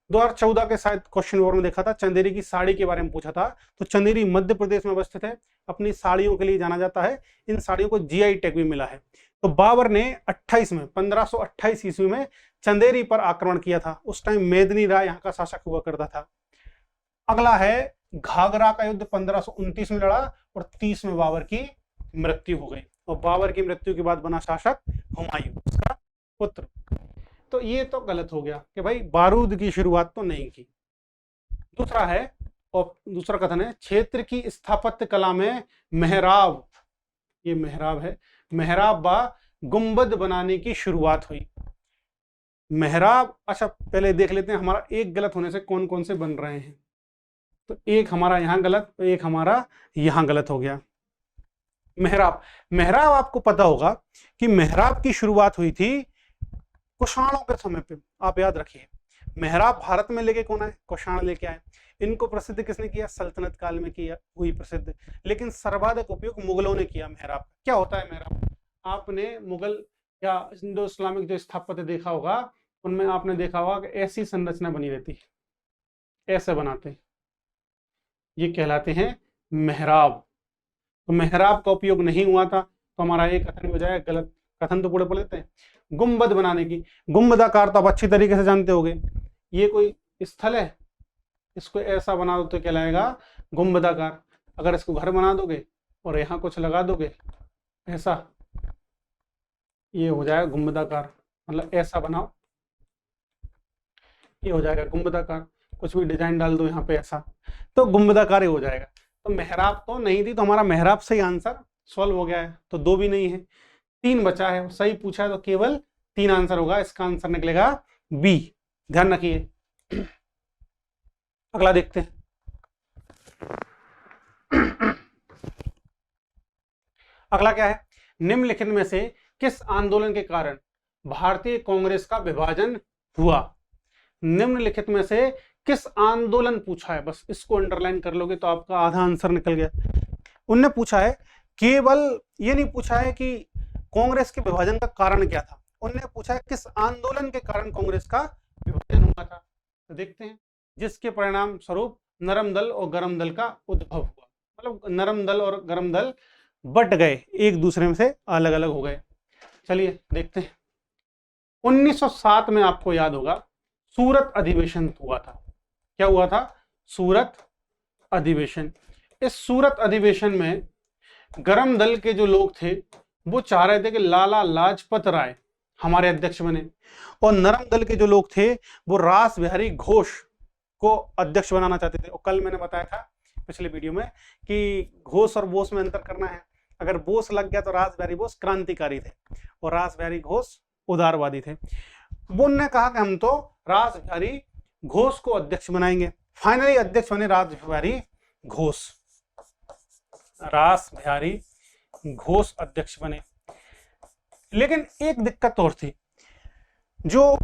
2014 के शायद क्वेश्चन पेपर में देखा था, चंदेरी की साड़ी के बारे में पूछा था। तो चंदेरी मध्य प्रदेश में अवस्थित है, अपनी साड़ियों के लिए जाना जाता है। इन साड़ियों को जीआई टैग भी मिला है। तो बाबर ने 28 में 1528 ईस्वी में चंदेरी पर आक्रमण किया था। उस टाइम मेदिनी राय यहाँ का शासक हुआ करता था। अगला है घाघरा का युद्ध, 1529 में लड़ा और 30 में बाबर की मृत्यु हो गई। और बाबर की मृत्यु के बाद बना शासक हुमायूं, उसका पुत्र। तो ये तो गलत हो गया कि भाई बारूद की शुरुआत तो नहीं की। दूसरा है, और दूसरा कथन है, क्षेत्र की स्थापत्य कला में मेहराब, ये मेहराब है, मेहराब व गुंबद बनाने की शुरुआत हुई। मेहराब, अच्छा पहले देख लेते हैं हमारा एक गलत होने से कौन कौन से बन रहे हैं। तो एक हमारा यहां गलत, एक हमारा यहां गलत हो गया। मेहराब, मेहराब आपको पता होगा कि मेहराब की शुरुआत हुई थी कुषाणों के समय पे। आप याद रखिए, मेहराब भारत में लेके कौन आए? कुषाण लेके आए। इनको प्रसिद्ध किसने किया? सल्तनत काल में किया, हुई प्रसिद्ध। लेकिन सर्वाधिक उपयोग मुगलों ने किया मेहराब। क्या होता है मेहराब? आपने मुगल या इंडो इस्लामिक जो स्थापत्य देखा होगा, उनमें आपने देखा होगा कि ऐसी संरचना बनी रहती है, ऐसे बनाते हैं, ये कहलाते हैं मेहराब। तो मेहराब का उपयोग नहीं हुआ था, तो हमारा एक कथन हो जाएगा गलत। कथन तो पूरे पढ़ लेते हैं। गुंबद बनाने की, गुंबदाकार तो आप अच्छी तरीके से जानते होंगे, ये कोई स्थल है, इसको ऐसा बना दो तो कहलाएगा गुंबदाकार। अगर इसको घर बना दोगे और यहाँ कुछ लगा दोगे ऐसा, ये हो जाएगा गुंबदाकार। मतलब ऐसा बनाओ, ये हो जाएगा गुंबदाकार। कुछ भी डिजाइन डाल दो यहाँ पे ऐसा, तो गुंबदाकार ही हो जाएगा। तो मेहराब तो नहीं थी, तो हमारा मेहराब से ही आंसर सॉल्व हो गया है। तो 2 भी नहीं है, 3 बचा है। सही पूछा है तो केवल 3 आंसर होगा, इसका आंसर निकलेगा बी। ध्यान रखिए। अगला देखते हैं। अगला क्या है? निम्नलिखित में से किस आंदोलन के कारण भारतीय कांग्रेस का विभाजन हुआ? निम्नलिखित में से किस आंदोलन पूछा है, बस इसको अंडरलाइन कर लोगे तो आपका आधा आंसर निकल गया। उनने पूछा है, केवल ये नहीं पूछा है कि कांग्रेस के विभाजन का कारण क्या था, उनने पूछा है किस आंदोलन के कारण कांग्रेस का विभाजन हुआ था। तो देखते हैं, जिसके परिणाम स्वरूप नरम दल और गरम दल का उद्भव हुआ। मतलब नरम दल और गरम दल बट गए, एक दूसरे में से अलग अलग हो गए। चलिए देखते हैं। 1907 में आपको याद होगा सूरत अधिवेशन हुआ था। क्या हुआ था? सूरत अधिवेशन। इस सूरत अधिवेशन में गरम दल के जो लोग थे वो चाह रहे थे कि लाला लाजपत राय हमारे अध्यक्ष बने, और नरम दल के जो लोग थे वो रास बिहारी घोष को अध्यक्ष बनाना चाहते थे। और कल मैंने बताया था पिछले वीडियो में कि घोष और बोस में अंतर करना है। अगर बोस लग गया तो रास बिहारी बोस क्रांतिकारी थे और रास बिहारी घोष उदारवादी थे। वो उन्होंने कहा कि हम तो रास बिहारी घोष को अध्यक्ष बनाएंगे। फाइनली अध्यक्ष बने रास बिहारी घोष। रास बिहारी घोष अध्यक्ष बने। लेकिन एक दिक्कत और थी, जो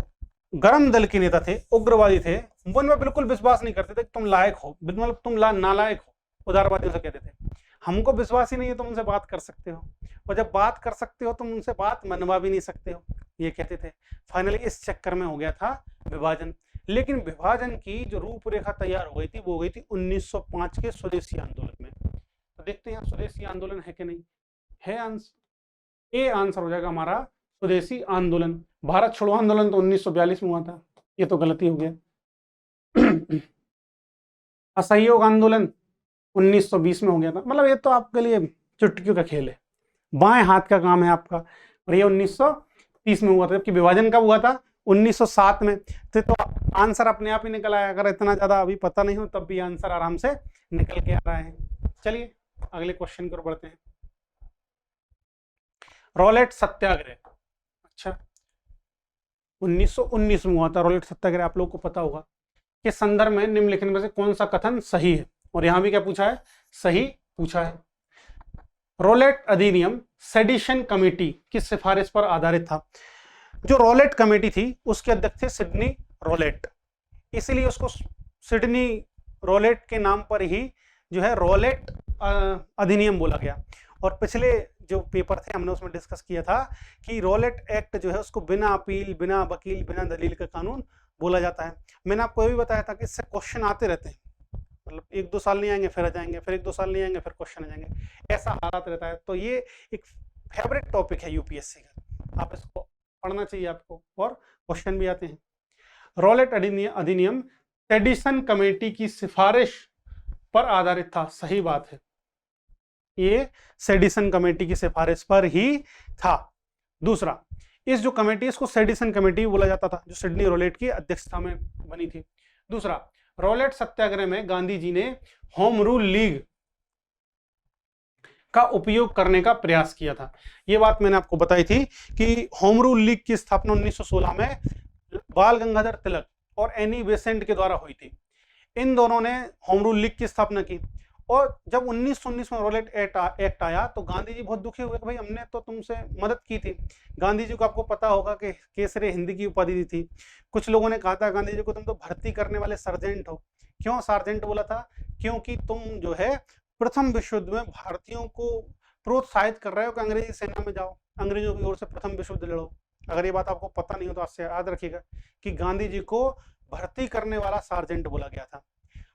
गरम दल के नेता थे, उग्रवादी थे, वो उनमें बिल्कुल विश्वास नहीं करते थे। तुम लायक हो, मतलब तुम नालायक हो, उदारवादियों से कहते थे। हमको विश्वास ही नहीं है तुम उनसे बात कर सकते हो, और जब बात कर सकते हो तुम उनसे बात मनवा भी नहीं सकते हो, ये कहते थे। फाइनली इस चक्कर में हो गया था विभाजन। लेकिन विभाजन की जो रूपरेखा तैयार हो गई थी वो हो गई थी 1905 के स्वदेशी आंदोलन में। तो देखते हैं स्वदेशी आंदोलन है कि नहीं है। आंसर ए आंसर हो जाएगा हमारा स्वदेशी आंदोलन। भारत छोड़ो आंदोलन तो 1942 में हुआ था, ये तो गलती हो गया। असहयोग आंदोलन 1920 में हो गया था। मतलब ये तो आपके लिए चुटकियों का खेल है, बाएं हाथ का काम है आपका। और ये 1930 में हुआ था, जबकि विभाजन कब हुआ था? 1907 में। तो आंसर अपने आप ही निकल आया। अगर इतना ज्यादा अभी पता नहीं हो तब भी आंसर आराम से निकल के आ रहा है। चलिए अगले क्वेश्चन की ओर बढ़ते हैं। रॉलेट सत्याग्रह, अच्छा 1919 में हुआ था रॉलेट सत्याग्रह, आप लोगों को पता होगा। के संदर्भ में निम्नलिखित में से कौन सा कथन सही है? और यहां भी क्या पूछा है? सही पूछा है। रॉलेट अधिनियम सेडिशन कमेटी की सिफारिश पर आधारित था। जो रॉलेट कमेटी थी उसके अध्यक्ष थे सिडनी रॉलेट, इसीलिए उसको सिडनी रॉलेट के नाम पर ही जो है रॉलेट अधिनियम बोला गया। और पिछले जो पेपर थे हमने उसमें डिस्कस किया था कि रॉलेट एक्ट जो है उसको बिना अपील, बिना वकील, बिना दलील का कानून बोला जाता है। मैंने आपको ये भी बताया था कि इससे क्वेश्चन आते रहते हैं, मतलब 1-2 साल नहीं आएंगे फिर आ जाएंगे, फिर 1-2 साल नहीं आएंगे फिर क्वेश्चन आ जाएंगे, ऐसा हालात रहता है। तो ये एक फेवरेट टॉपिक है यूपीएससी का, आप इसको पढ़ना चाहिए आपको, और क्वेश्चन भी आते हैं। रॉलेट अधिनियम सेडिशन कमेटी की सिफारिश पर आधारित था, सही बात है, ये सेडिशन कमेटी की सिफारिश पर ही था। दूसरा, इस जो कमेटी इसको सेडिशन कमेटी बोला जाता था, जो सिडनी रॉलेट की अध्यक्षता में बनी थी। दूसरा, रॉलेट सत्याग्रह में गांधी जी ने होम रूल लीग का उपयोग करने का प्रयास किया था। यह बात मैंने आपको बताई थी कि होम रूल लीग की स्थापना 1916 में बाल गंगाधर तिलक और एनी बेसेंट के द्वारा हुई थी। इन दोनों ने होम रूल लीग की स्थापना की। और जब 1919 में रॉलेट एक्ट आया तो गांधी जी बहुत दुखी हुए कि भाई हमने तो तुमसे मदद की थी। गांधी जी को आपको पता होगा कि केसरी हिंदी की उपाधि दी थी। कुछ लोगों ने कहा था गांधी जी को तुम तो भर्ती करने वाले सर्जेंट हो। क्यों सार्जेंट बोला था? क्योंकि तुम जो है प्रथम विश्व युद्ध में भारतीयों को प्रोत्साहित कर रहे हो कि अंग्रेजी सेना में जाओ, अंग्रेजों की ओर से प्रथम विश्व युद्ध लड़ो। अगर ये बात आपको पता नहीं हो तो आपसे याद रखिएगा कि गांधी जी को भर्ती करने वाला सार्जेंट बोला गया था।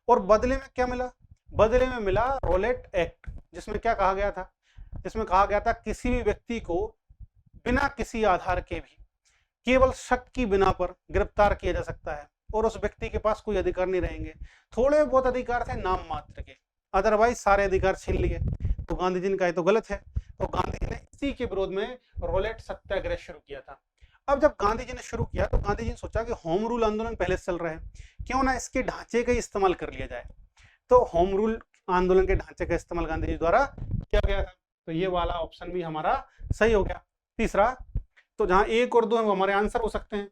और बदले में क्या मिला? बदले में मिला रॉलेट एक्ट, जिसमें क्या कहा गया था? जिसमें कहा गया था किसी भी व्यक्ति को बिना किसी आधार के भी केवल शक की बिना पर गिरफ्तार किया जा सकता है और उस व्यक्ति के पास कोई अधिकार नहीं रहेंगे। थोड़े बहुत अधिकार थे नाम मात्र के, अदरवाइज सारे अधिकार छीन लिए। तो गांधी जी ने कहा तो गलत है। तो गांधी जी ने इसी के विरोध में रॉलेट सत्याग्रह शुरू किया था। अब जब गांधी जी ने शुरू किया तो गांधी जी ने सोचा कि होम रूल आंदोलन पहले से चल रहा है, क्यों ना इसके ढांचे का इस्तेमाल कर लिया जाए। तो होम रूल आंदोलन के ढांचे का इस्तेमाल गांधी जी द्वारा किया गया था। तो ये वाला ऑप्शन भी हमारा सही हो गया। तीसरा, तो जहां 1 और 2 है वो हमारे आंसर हो सकते हैं।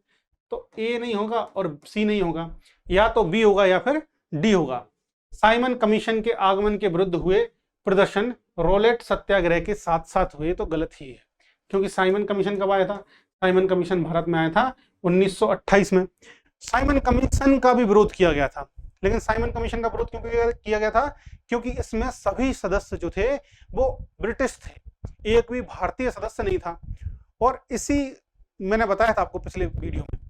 तो ए नहीं होगा और सी नहीं होगा, या तो बी होगा या फिर डी होगा। साइमन कमीशन के आगमन के विरुद्ध हुए प्रदर्शन रॉलेट सत्याग्रह के साथ साथ हुए, तो गलत ही है, क्योंकि साइमन कमीशन कब आया था? साइमन कमीशन भारत में आया था 1928 में। साइमन कमीशन का भी विरोध किया गया था, लेकिन साइमन कमीशन का विरोध क्यों किया गया था? क्योंकि इसमें सभी सदस्य जो थे वो ब्रिटिश थे, एक भी भारतीय सदस्य नहीं था। और इसी मैंने बताया था आपको पिछले वीडियो में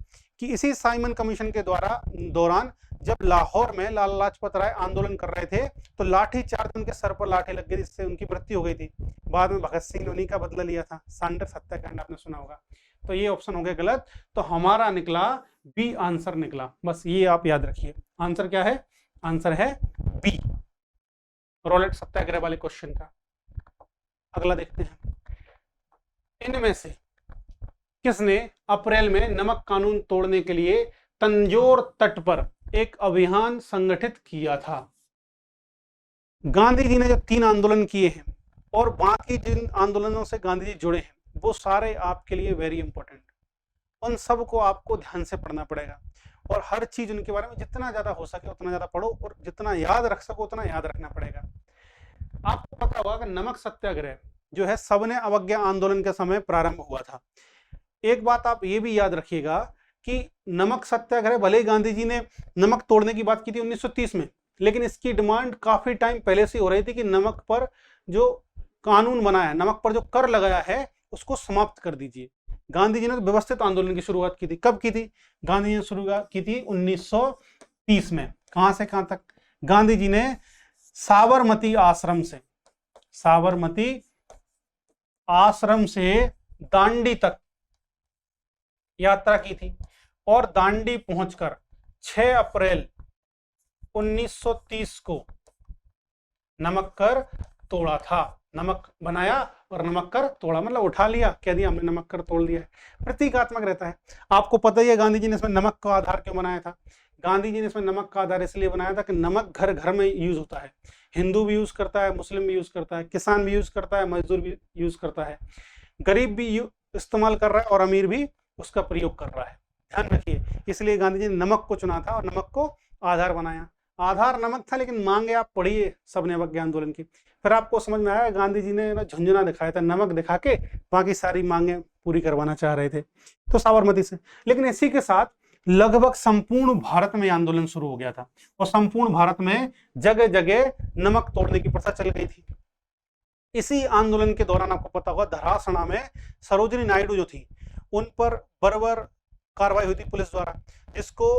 कि इसी साइमन कमीशन के दौरान जब लाहौर में लाला लाजपत राय आंदोलन कर रहे थे तो लाठी चार्ज उनके सर पर लाठी लग गई, जिससे उनकी मृत्यु हो गई थी। बाद में भगत सिंह ने उन्हीं का बदला लिया था, सांडर हत्याकांड आपने सुना होगा। तो ये ऑप्शन हो गया गलत। तो हमारा निकला बी आंसर निकला, बस ये आप याद रखिए। आंसर क्या है? आंसर है बी, रॉलेट सत्याग्रह वाले क्वेश्चन का। अगला देखते हैं, इनमें से किसने अप्रैल में नमक कानून तोड़ने के लिए तंजौर तट पर एक अभियान संगठित किया था? गांधी जी ने जो 3 आंदोलन किए हैं और बाकी जिन आंदोलनों से गांधी जी जुड़े हैं वो सारे आपके लिए वेरी इंपॉर्टेंट, उन सब को आपको ध्यान से पढ़ना पड़ेगा और हर चीज उनके बारे में जितना ज्यादा हो सके उतना ज्यादा पढ़ो और जितना याद रख सको उतना याद रखना पड़ेगा। आपको पता होगा कि नमक सत्याग्रह जो है सबने अवज्ञा आंदोलन के समय प्रारंभ हुआ था। एक बात आप ये भी याद रखिएगा कि नमक सत्याग्रह भले ही गांधी जी ने नमक तोड़ने की बात की थी 1930 में, लेकिन इसकी डिमांड काफी टाइम पहले से हो रही थी कि नमक पर जो कानून बनाया, नमक पर जो कर लगाया है उसको समाप्त कर दीजिए। गांधी जी ने व्यवस्थित आंदोलन की शुरुआत की थी। कब की थी? गांधी जी ने शुरुआत की थी 1930 में। कहां से कहां तक? गांधी जी ने साबरमती आश्रम से, साबरमती आश्रम से दांडी तक यात्रा की थी और दांडी पहुंचकर 6 अप्रैल 1930 को नमक कर तोड़ा था। नमक बनाया और नमक कर तोड़ा, मतलब उठा लिया, कह दिया हमने नमक कर तोड़ दिया है। प्रतीकात्मक रहता है। आपको पता ही है गांधी जी ने इसमें नमक का आधार क्यों बनाया था। गांधी जी ने इसमें नमक का आधार इसलिए बनाया था कि नमक घर घर में यूज होता है। हिंदू भी यूज करता है, मुस्लिम भी यूज करता है, किसान भी यूज करता है, मजदूर भी यूज करता है, गरीब भी इस्तेमाल कर रहा है और अमीर भी उसका प्रयोग कर रहा है। ध्यान रखिए, इसलिए गांधी जी ने नमक को चुना था और नमक को आधार बनाया। आधार नमक था, लेकिन मांगे आप पढ़िए सबने अवज्ञा आंदोलन की, फिर आपको समझ में आया गांधी जी ने झुंझुना दिखाया था, नमक दिखा के बाकी सारी मांगे पूरी करवाना चाह रहे थे, तो साबरमती से। लेकिन इसी के साथ लगभग संपूर्ण भारत में आंदोलन शुरू हो गया था और संपूर्ण भारत में जगह जगह नमक तोड़ने की प्रथा चल गई थी। इसी आंदोलन के दौरान आपको पता होगा धरासना में सरोजिनी नायडू जो थी उन पर बर्बर कार्रवाई हुई थी पुलिस द्वारा, जिसको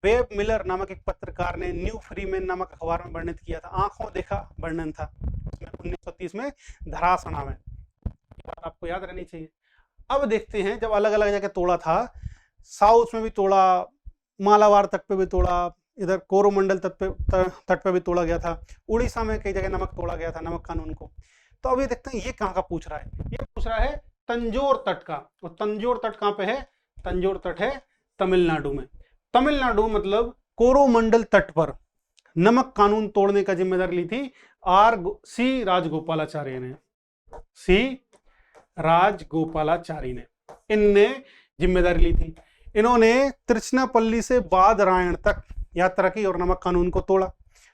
वेब मिलर नामक एक पत्रकार ने न्यू फ्रीमैन नामक अखबार में वर्णित किया था। आंखों देखा वर्णन था उसमें 1930 में धरासना में। ये बात आपको याद रहनी चाहिए। अब देखते हैं जब अलग अलग जगह तोड़ा था, साउथ में भी तोड़ा, मालाबार तट पे भी तोड़ा, इधर कोरोमंडल तट पे भी तोड़ा गया था, उड़ीसा में कई जगह नमक तोड़ा गया था, नमक कानून को। तो अभी देखते हैं ये कहाँ का पूछ रहा है। ये पूछ रहा है तंजोर तट का, और तंजोर तट कहाँ पे है? तंजोर तट है तमिलनाडु में। तमिलनाडु मतलब कोरोमंडल तट पर नमक कानून तोड़ने का जिम्मेदारी ली थी सी राजगोपालाचारी ने। सी राजगोपालाचारी ने इनने जिम्मेदारी ली थी। इन्होंने त्रिचनापल्ली से बादरायण तक यात्रा की और नमक कानून को तोड़ा।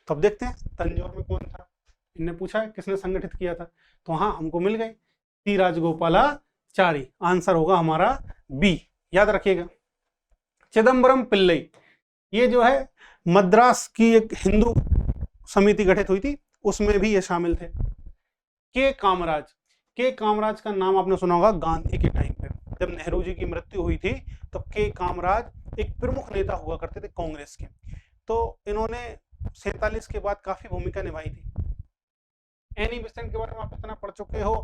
तो अब देखते हैं तंजौर में कौन था। इनने पूछा है किसने संगठित किया था, तो हाँ हमको मिल गई, सी राजगोपालाचारी। आंसर होगा हमारा बी, याद रखिएगा। चिदम्बरम पिल्लई, ये जो है मद्रास की एक हिंदू समिति गठित हुई थी, उसमें भी ये शामिल थे। के कामराज, के कामराज का नाम आपने सुना होगा गांधी के टाइम पे, जब नेहरू जी की मृत्यु हुई थी तो के कामराज एक प्रमुख नेता हुआ करते थे कांग्रेस के। तो इन्होंने 47 के बाद काफी भूमिका निभाई थी। एनी बेसेंट के बारे में आप इतना पढ़ चुके हो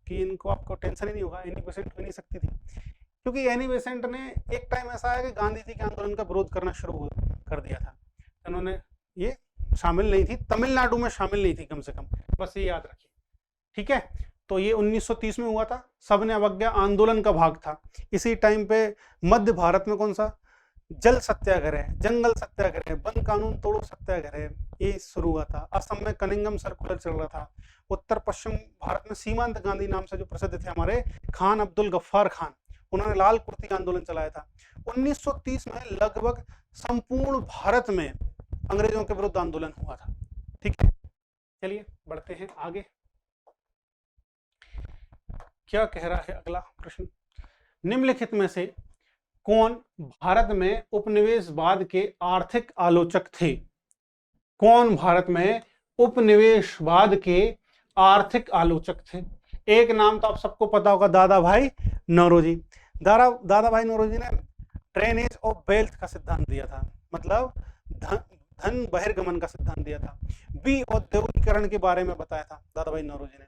कि इनको आपको टेंशन ही नहीं होगा, एनी बेसेंट हो नहीं सकती थी, क्योंकि एनी बेसेंट ने एक टाइम ऐसा है कि गांधी जी के आंदोलन का विरोध करना शुरू कर दिया था। उन्होंने ये शामिल नहीं थी, तमिलनाडु में शामिल नहीं थी कम से कम, बस ये याद रखिए, ठीक है। तो ये 1930 में हुआ था, सबने अवज्ञा आंदोलन का भाग था। इसी टाइम पे मध्य भारत में कौन सा जल सत्याग्रह, जंगल सत्याग्रह, वन कानून तोड़ो सत्याग्रह, ये शुरू हुआ था। असम में कनिंगम सर्कुलर चल रहा था। उत्तर पश्चिम भारत में सीमांत गांधी नाम से जो प्रसिद्ध थे हमारे खान अब्दुल गफ्फार खान, उन्होंने लाल कुर्ती आंदोलन चलाया था। 1930 में लगभग संपूर्ण भारत में अंग्रेजों के विरुद्ध आंदोलन हुआ था, ठीक है। चलिए बढ़ते हैं आगे, क्या कह रहा है अगला प्रश्न। निम्नलिखित में से कौन भारत में उपनिवेशवाद के आर्थिक आलोचक थे? कौन भारत में उपनिवेशवाद के आर्थिक आलोचक थे? एक नाम तो आप सबको पता होगा, दादा भाई नौरोजी। दादा भाई नौरोजी ने ड्रेनेज ऑफ वेल्थ का सिद्धांत दिया था, मतलब धन बहिर्गमन का सिद्धांत दिया था। बी औद्योगिकरण के बारे में बताया था दादा भाई नौरोजी ने।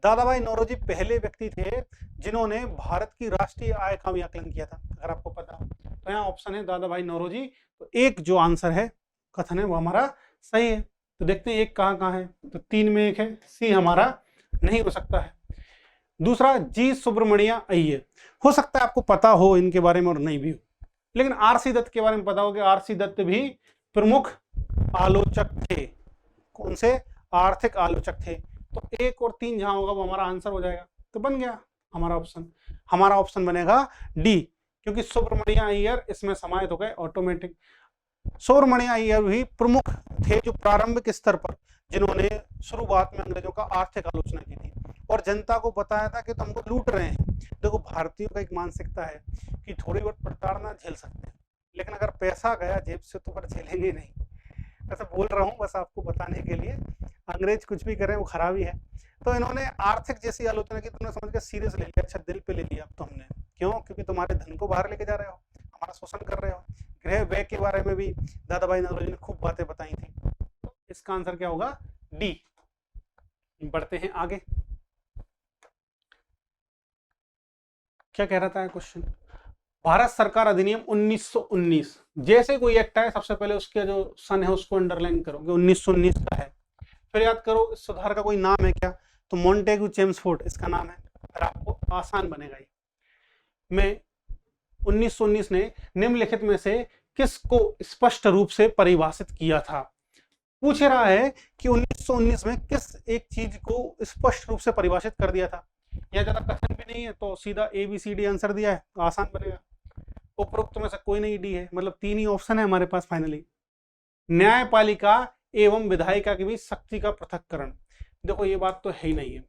दादा भाई नौरोजी पहले व्यक्ति थे जिन्होंने भारत की राष्ट्रीय आय का भी आकलन किया था, अगर आपको पता हो तो। यहाँ ऑप्शन है दादा भाई नौरोजी, तो एक जो आंसर है कथन है वो हमारा सही है। तो देखते हैं एक कहाँ कहाँ है, तो 3 में 1 है, सी हमारा नहीं हो सकता है। दूसरा जी सुब्रमण्य अय्यर, हो सकता है आपको पता हो इनके बारे में और नहीं भी हो, लेकिन आरसी दत्त के बारे में पता हो कि आरसी दत्त भी प्रमुख आलोचक थे। कौन से? आर्थिक आलोचक थे। तो 1 और 3 जहां होगा वो हमारा आंसर हो जाएगा, तो बन गया हमारा ऑप्शन। हमारा ऑप्शन बनेगा डी, क्योंकि सुब्रमण्य अय्यर इसमें समाहित हो गए ऑटोमेटिक। सुब्रमण्य अय्यर भी प्रमुख थे जो प्रारंभिक स्तर पर, जिन्होंने शुरुआत में अंग्रेजों का आर्थिक आलोचना की थी और जनता को बताया था कि तुमको लूट रहे हैं। देखो भारतीयों का एक मानसिकता है कि थोड़ी बहुत प्रताड़ना झेल सकते हैं, लेकिन अगर पैसा गया जेब से तो फिर झेलेंगे नहीं। ऐसा बोल रहा हूँ बस आपको बताने के लिए, अंग्रेज कुछ भी करें वो खराबी है। तो इन्होंने आर्थिक जैसी आलोचना की, तुमने समझ के सीरियस ले लिया, अच्छा दिल पे ले लिया अब तो हमने। क्यों? क्योंकि तुम्हारे धन को बाहर लेके जा रहे हो, हमारा शोषण कर रहे हो। गृह व्यय के बारे में भी दादा भाई नौरोजी ने खूब बातें बताई थी। तो इसका आंसर क्या होगा? डी। बढ़ते हैं आगे, क्या कह रहा था क्वेश्चन। भारत सरकार अधिनियम 1919, जैसे कोई एक्ट है सबसे पहले उसके जो सन है उसको अंडरलाइन करोगे, 1919 का है। फिर याद करो इस सुधार का कोई नाम है क्या, तो मॉन्टेग्यू चेम्सफोर्ड इसका नाम है, फिर आपको आसान बनेगा ये। में 1919 ने निम्नलिखित में से किसको स्पष्ट रूप से परिभाषित किया था। पूछ रहा है कि 1919 में किस एक चीज को स्पष्ट रूप से परिभाषित कर दिया था। यह ज्यादा कठिन भी नहीं है, तो सीधा ABCD आंसर दिया है, आसान बनेगा। उपरोक्त में से कोई नहीं डी है, मतलब 3 ही ऑप्शन है हमारे पास फाइनली। न्यायपालिका एवं विधायिका के बीच शक्ति का पृथक्करण, देखो ये बात तो है ही नहीं है।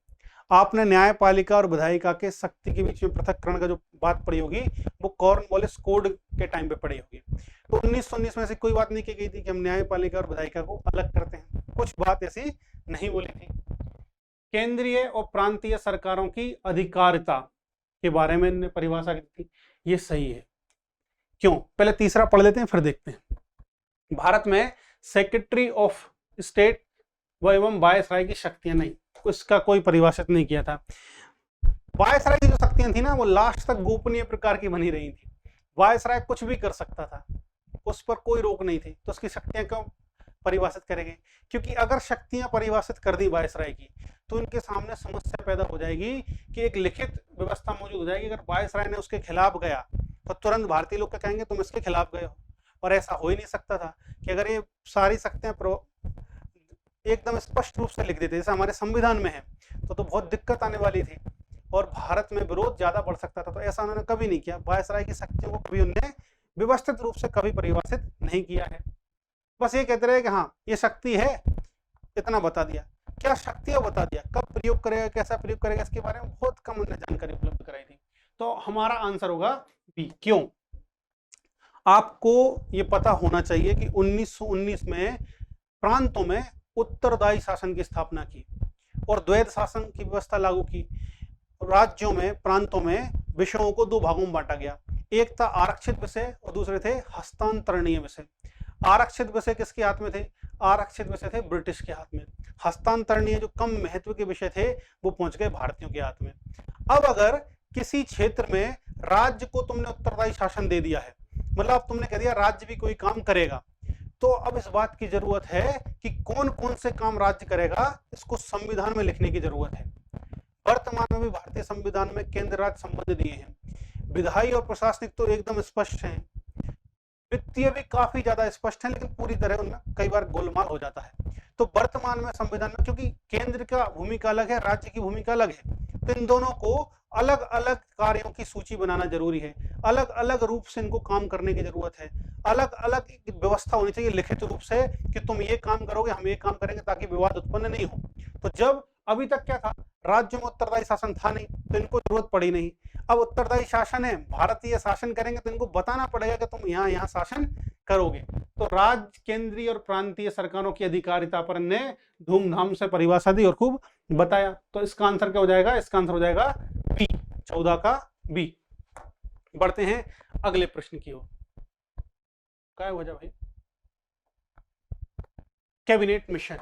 आपने न्यायपालिका और विधायिका के शक्ति के बीच में पृथक्करण का जो बात पढ़ी होगी वो कॉर्नवालिस कोड के टाइम पे पढ़ी होगी। तो 1919 में से कोई बात नहीं की गई थी कि हम न्यायपालिका और विधायिका को अलग करते हैं, कुछ बात ऐसी नहीं बोली थी। केंद्रीय और प्रांतीय सरकारों की अधिकारिता के बारे में इन्होंने परिभाषा की थी, ये सही है। क्यों, पहले तीसरा पढ़ लेते हैं फिर देखते हैं। भारत में सेक्रेटरी ऑफ स्टेट व एवं वायसराय की शक्तियां नहीं, उसका कोई परिभाषित नहीं किया था। वायसराय की जो शक्तियां थी ना वो लास्ट तक गोपनीय प्रकार की बनी रही थी। वायसराय कुछ भी कर सकता था, उस पर कोई रोक नहीं थी, तो उसकी शक्तियां क्यों परिभाषित करेंगे? क्योंकि अगर शक्तियां परिभाषित कर दी वायसराय की तो उनके सामने समस्या पैदा हो जाएगी कि एक लिखित व्यवस्था मौजूद हो जाएगी। अगर वायसराय ने उसके खिलाफ गया तो तुरंत भारतीय लोग क्या कहेंगे, तुम इसके खिलाफ गए हो। और ऐसा हो ही नहीं सकता था कि अगर ये सारी शक्तियां एकदम स्पष्ट रूप से लिख देते जैसे हमारे संविधान में है तो बहुत दिक्कत आने वाली थी और भारत में विरोध ज्यादा बढ़ सकता था। तो ऐसा उन्होंने कभी नहीं किया। वायसराय की शक्तियों को कभी उन्होंने व्यवस्थित रूप से कभी परिभाषित नहीं किया है। बस ये कहते रहे कि हाँ ये शक्ति है, इतना बता दिया। क्या शक्ति है बता दिया, कब प्रयोग करेगा, कैसा प्रयोग करेगा, इसके बारे में बहुत कम उन्होंने जानकारी उपलब्ध कराई थी। तो हमारा आंसर होगा बी। क्यों? आपको ये पता होना चाहिए कि 1919 में प्रांतों में उत्तरदायी शासन की स्थापना की और द्वैध शासन की व्यवस्था लागू की। राज्यों में, प्रांतों में विषयों को 2 भागों में बांटा गया। एक था आरक्षित विषय और दूसरे थे हस्तांतरणीय विषय। आरक्षित विषय किसके हाथ में थे? आरक्षित विषय थे ब्रिटिश के हाथ में। हस्तांतरणीय जो कम महत्व के विषय थे वो पहुंच गए भारतीयों के हाथ में। अब अगर किसी क्षेत्र में राज्य को तुमने उत्तरदायी शासन दे दिया है, मतलब तुमने कह दिया राज्य भी कोई काम करेगा, तो अब इस बात की जरूरत है कि कौन कौन से काम राज्य करेगा, इसको संविधान में लिखने की जरूरत है। वर्तमान में भी भारतीय संविधान में केंद्र राज्य संबंध दिए हैं। विधायी और प्रशासनिक तो एकदम स्पष्ट हैं, वित्तीय भी काफी ज्यादा स्पष्ट है, लेकिन पूरी तरह उनमें कई बार गोलमाल हो जाता है। तो वर्तमान में संविधान में, क्योंकि केंद्र का भूमिका अलग है, राज्य की भूमिका अलग है, तो इन दोनों को अलग अलग कार्यों की सूची बनाना जरूरी है। अलग अलग रूप से इनको काम करने की जरूरत है। अलग अलग व्यवस्था होनी चाहिए लिखित रूप से कि तुम ये काम करोगे, हम ये काम करेंगे, ताकि विवाद उत्पन्न नहीं हो। तो जब अभी तक क्या था, राज्यों में उत्तरदायी शासन था नहीं, तो इनको जरूरत पड़ी नहीं। अब उत्तरदायी शासन है, भारतीय शासन करेंगे, तो इनको बताना पड़ेगा कि तुम यहाँ यहाँ शासन करोगे। तो राज्य, केंद्रीय और प्रांतीय सरकारों की अधिकारिता पर ने धूमधाम से परिभाषा दी और खूब बताया। तो इसका आंसर क्या हो जाएगा? इसका आंसर हो जाएगा बी, 14 का बी। बढ़ते हैं अगले प्रश्न की ओर। क्या हो जाए भाई? कैबिनेट मिशन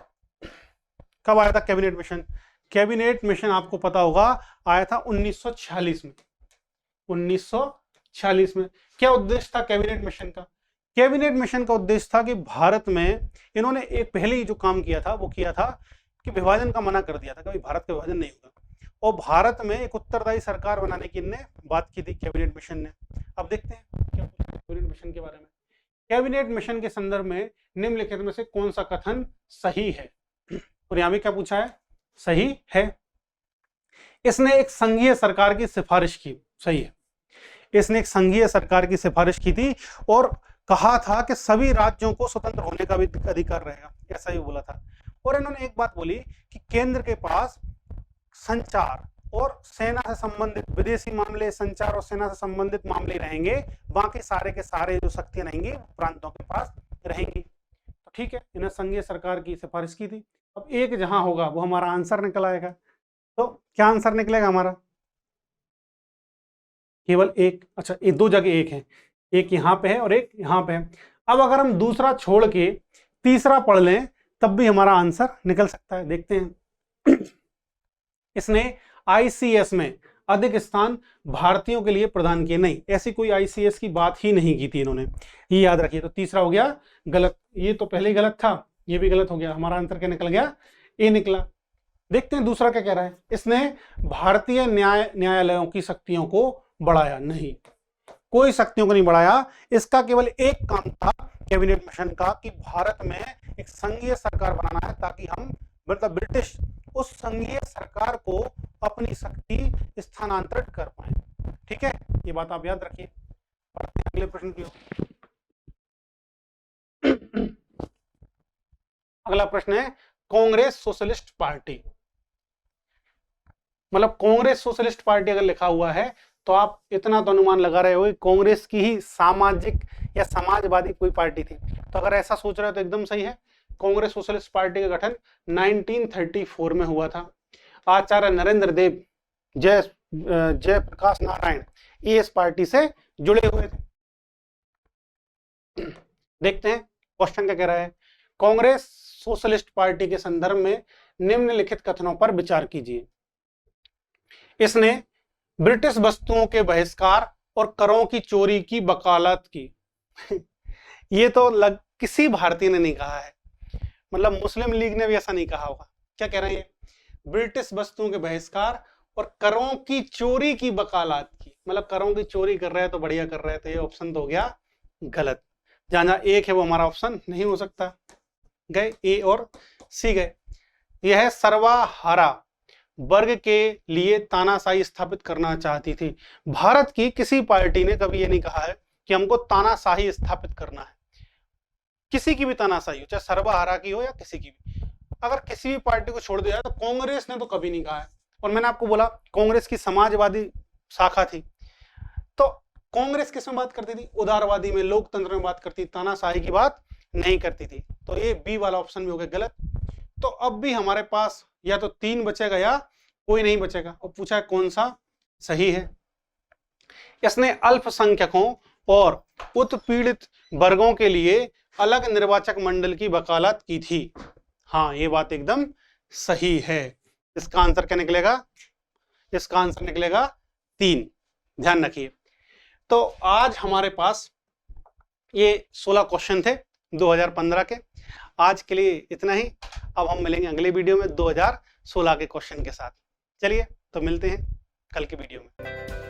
कब आया था? कैबिनेट मिशन, कैबिनेट मिशन आपको पता होगा आया था 1946 में। 1946 में क्या उद्देश्य था कैबिनेट मिशन का? कैबिनेट मिशन का उद्देश्य था कि भारत में इन्होंने एक पहले जो काम किया था वो किया था कि विभाजन का मना कर दिया था, कभी भारत का विभाजन नहीं होगा, और भारत में एक उत्तरदायी सरकार बनाने की इनने बात की थी कैबिनेट मिशन ने। अब देखते हैं क्या कैबिनेट मिशन के बारे में। कैबिनेट मिशन के संदर्भ में निम्नलिखित में से कौन सा कथन सही है? और यहां भी क्या पूछा है? सही है। इसने एक संघीय सरकार की सिफारिश की, सही है। इसने एक संघीय सरकार की सिफारिश की थी और कहा था कि सभी राज्यों को स्वतंत्र होने का भी अधिकार रहेगा, ऐसा ही बोला था। और इन्होंने एक बात बोली कि केंद्र के पास संचार और सेना से संबंधित विदेशी मामले, संचार और सेना से संबंधित मामले रहेंगे, बाकी सारे के सारे जो शक्तियां रहेंगी प्रांतों के पास रहेंगी। तो ठीक है, इन्हें संघीय सरकार की सिफारिश की थी। अब एक जहां होगा वो हमारा आंसर निकल आएगा। तो क्या आंसर निकलेगा हमारा? केवल एक। अच्छा, ये 2 जगह एक है, एक यहां पे है और एक यहां पे है। अब अगर हम दूसरा छोड़ के तीसरा पढ़ लें तब भी हमारा आंसर निकल सकता है। देखते हैं। इसने आईसीएस में अधिक स्थान भारतीयों के लिए प्रदान किए। नहीं, ऐसी कोई आईसीएस की बात ही नहीं की थी इन्होंने, ये याद रखिए। तो तीसरा हो गया गलत, ये तो पहले ही गलत था, ये भी गलत हो गया। हमारा आंसर क्या निकल गया? ए निकला। देखते हैं दूसरा क्या कह रहा है। इसने भारतीय न्यायालयों की शक्तियों को बढ़ाया। नहीं, कोई शक्तियों को नहीं बढ़ाया। इसका केवल एक काम था कैबिनेट मिशन का कि भारत में एक संघीय सरकार बनाना है ताकि हम मतलब ब्रिटिश उस संघीय सरकार को अपनी शक्ति स्थानांतरित कर पाए। ठीक है, ये बात आप याद रखिए। अगले प्रश्न की ओर। अगला प्रश्न है कांग्रेस सोशलिस्ट पार्टी। मतलब कांग्रेस सोशलिस्ट पार्टी अगर लिखा हुआ है तो आप इतना तो अनुमान लगा रहे हो कि कांग्रेस की ही सामाजिक या समाजवादी कोई पार्टी थी। तो अगर ऐसा सोच रहे हो तो एकदम सही है। कांग्रेस सोशलिस्ट पार्टी का गठन 1934 में हुआ था। आचार्य नरेंद्र देव, जय प्रकाश नारायण ये इस पार्टी से जुड़े हुए थे। देखते हैं क्वेश्चन क्या कह रहा है। कांग्रेस सोशलिस्ट पार्टी के संदर्भ में निम्नलिखित कथनों पर विचार कीजिए। इसने ब्रिटिश वस्तुओं के बहिष्कार और करों की चोरी की वकालत की। ये तो किसी भारतीय ने नहीं कहा है, मतलब मुस्लिम लीग ने भी ऐसा नहीं कहा होगा। क्या कह रहे हैं? ब्रिटिश वस्तुओं के बहिष्कार और करों की चोरी की वकालत की। मतलब करों की चोरी कर रहे हैं तो बढ़िया कर रहे हैं, तो ये ऑप्शन तो हो गया गलत। जहां एक है वो हमारा ऑप्शन नहीं हो सकता। गए ए और सी गए। यह है सर्वहारा वर्ग के लिए तानाशाही स्थापित करना चाहती थी। भारत की किसी पार्टी ने कभी ये नहीं कहा है कि हमको तानाशाही स्थापित करना है। किसी की भी तानाशाही हो, चाहे सर्वहारा की हो या किसी की भी, अगर किसी भी पार्टी को छोड़ दिया तो कांग्रेस ने तो कभी नहीं कहा है। और मैंने आपको बोला कांग्रेस की समाजवादी शाखा थी, तो कांग्रेस किसमें बात करती थी? उदारवादी में, लोकतंत्र में बात करती, तानाशाही की बात नहीं करती थी। तो ये बी वाला ऑप्शन भी हो गया गलत। तो अब भी हमारे पास या तो 3 बचेगा या कोई नहीं बचेगा। और पूछा है कौन सा सही है। इसने अल्पसंख्यकों और उत्पीड़ित वर्गों के लिए अलग निर्वाचक मंडल की वकालत की थी। हाँ, ये बात एकदम सही है। इसका आंसर क्या निकलेगा? इसका आंसर निकलेगा 3। ध्यान रखिए। तो आज हमारे पास ये 16 क्वेश्चन थे 2015 के। आज के लिए इतना ही। अब हम मिलेंगे अगले वीडियो में 2016 के क्वेश्चन के साथ। चलिए तो मिलते हैं कल के वीडियो में।